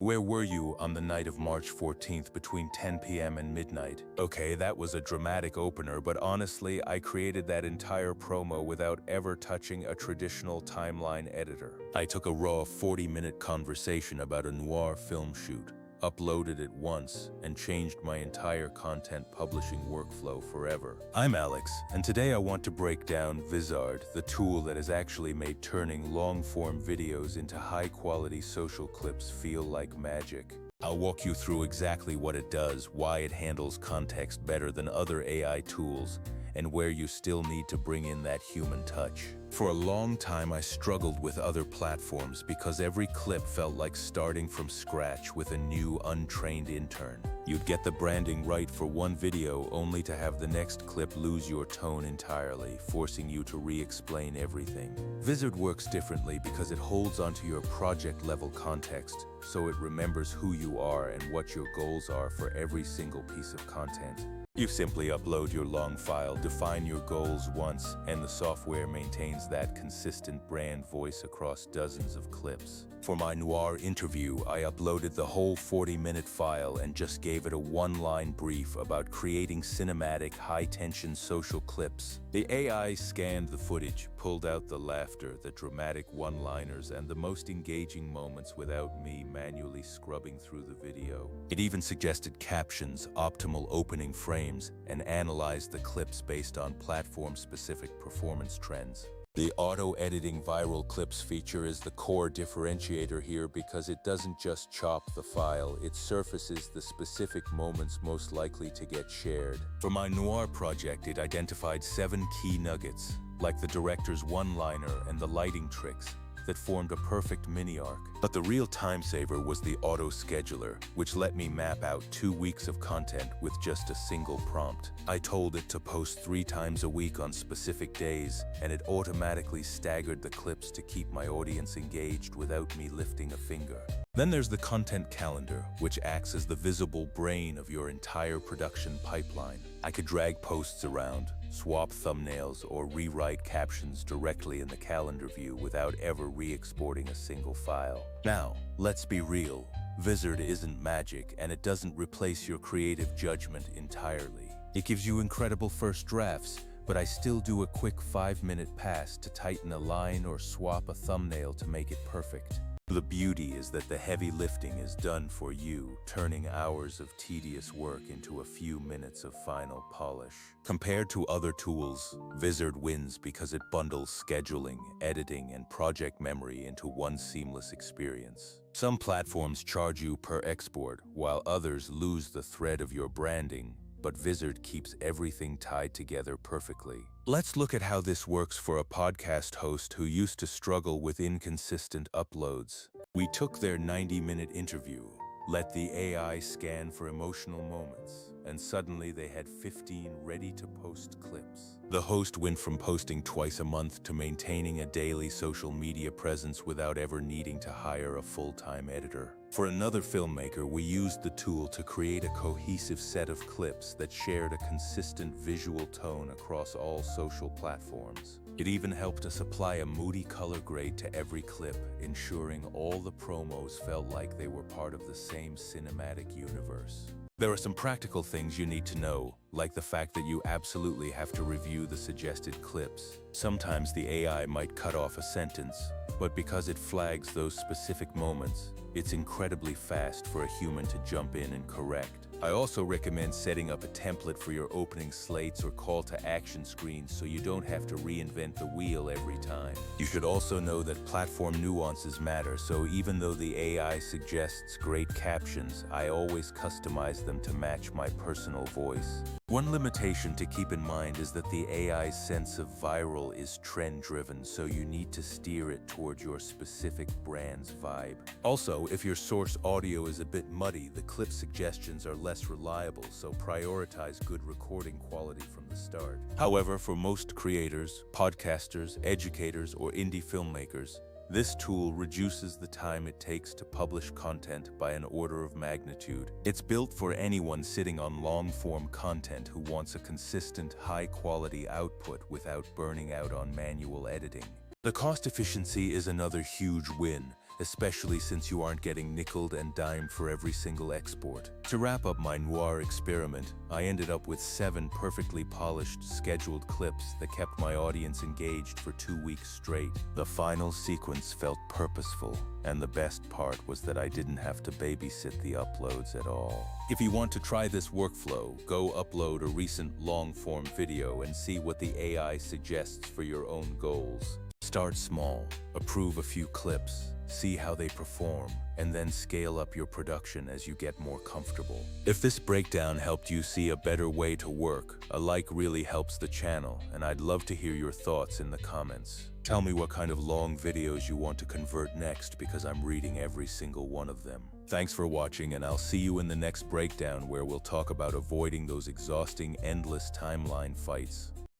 Where were you on the night of March 14th between 10 p.m. and midnight? Okay, that was a dramatic opener, but honestly, I created that entire promo without ever touching a traditional timeline editor. I took a raw 40-minute conversation about a noir film shoot, uploaded it once, and changed my entire content publishing workflow forever. I'm Alex, and today I want to break down Vizard, the tool that has actually made turning long-form videos into high-quality social clips feel like magic. I'll walk you through exactly what it does, why it handles context better than other AI tools, and where you still need to bring in that human touch. For a long time, I struggled with other platforms because every clip felt like starting from scratch with a new, untrained intern. You'd get the branding right for one video only to have the next clip lose your tone entirely, forcing you to re-explain everything. Vizard works differently because it holds onto your project-level context, so it remembers who you are and what your goals are for every single piece of content. You simply upload your long file, define your goals once, and the software maintains that consistent brand voice across dozens of clips. For my noir interview, I uploaded the whole 40-minute file and just gave it a one-line brief about creating cinematic, high-tension social clips. The AI scanned the footage, pulled out the laughter, the dramatic one-liners, and the most engaging moments without me manually scrubbing through the video. It even suggested captions, optimal opening frames, and analyzed the clips based on platform-specific performance trends. The auto-editing viral clips feature is the core differentiator here because it doesn't just chop the file, it surfaces the specific moments most likely to get shared. For my noir project, it identified 7 key nuggets, like the director's one-liner and the lighting tricks, that formed a perfect mini-arc. But the real time saver was the auto-scheduler, which let me map out 2 weeks of content with just a single prompt. I told it to post 3 times a week on specific days, and it automatically staggered the clips to keep my audience engaged without me lifting a finger. Then there's the content calendar, which acts as the visible brain of your entire production pipeline. I could drag posts around, swap thumbnails, or rewrite captions directly in the calendar view without ever re-exporting a single file. Now, let's be real. Vizard isn't magic, and it doesn't replace your creative judgment entirely. It gives you incredible first drafts, but I still do a quick 5-minute pass to tighten a line or swap a thumbnail to make it perfect. The beauty is that the heavy lifting is done for you, turning hours of tedious work into a few minutes of final polish. Compared to other tools, Vizard wins because it bundles scheduling, editing, and project memory into one seamless experience. Some platforms charge you per export, while others lose the thread of your branding, but Vizard keeps everything tied together perfectly. Let's look at how this works for a podcast host who used to struggle with inconsistent uploads. We took their 90-minute interview, let the AI scan for emotional moments, and suddenly they had 15 ready-to-post clips. The host went from posting twice a month to maintaining a daily social media presence without ever needing to hire a full-time editor. For another filmmaker, we used the tool to create a cohesive set of clips that shared a consistent visual tone across all social platforms. It even helped us apply a moody color grade to every clip, ensuring all the promos felt like they were part of the same cinematic universe. There are some practical things you need to know, like the fact that you absolutely have to review the suggested clips. Sometimes the AI might cut off a sentence, but because it flags those specific moments, it's incredibly fast for a human to jump in and correct. I also recommend setting up a template for your opening slates or call to action screens so you don't have to reinvent the wheel every time. You should also know that platform nuances matter, so even though the AI suggests great captions, I always customize them to match my personal voice. One limitation to keep in mind is that the AI's sense of viral is trend-driven, so you need to steer it toward your specific brand's vibe. Also, if your source audio is a bit muddy, the clip suggestions are less reliable, so prioritize good recording quality from the start. However, for most creators, podcasters, educators, or indie filmmakers, this tool reduces the time it takes to publish content by an order of magnitude. It's built for anyone sitting on long-form content who wants a consistent, high-quality output without burning out on manual editing. The cost efficiency is another huge win. especially since you aren't getting nickeled and dimed for every single export. To wrap up my noir experiment, I ended up with 7 perfectly polished, scheduled clips that kept my audience engaged for 2 weeks straight. The final sequence felt purposeful, and the best part was that I didn't have to babysit the uploads at all. If you want to try this workflow, go upload a recent long-form video and see what the AI suggests for your own goals. Start small, approve a few clips, see how they perform, and then scale up your production as you get more comfortable. If this breakdown helped you see a better way to work, a like really helps the channel, and I'd love to hear your thoughts in the comments. Tell me what kind of long videos you want to convert next, because I'm reading every single one of them. Thanks for watching, and I'll see you in the next breakdown where we'll talk about avoiding those exhausting, endless timeline fights.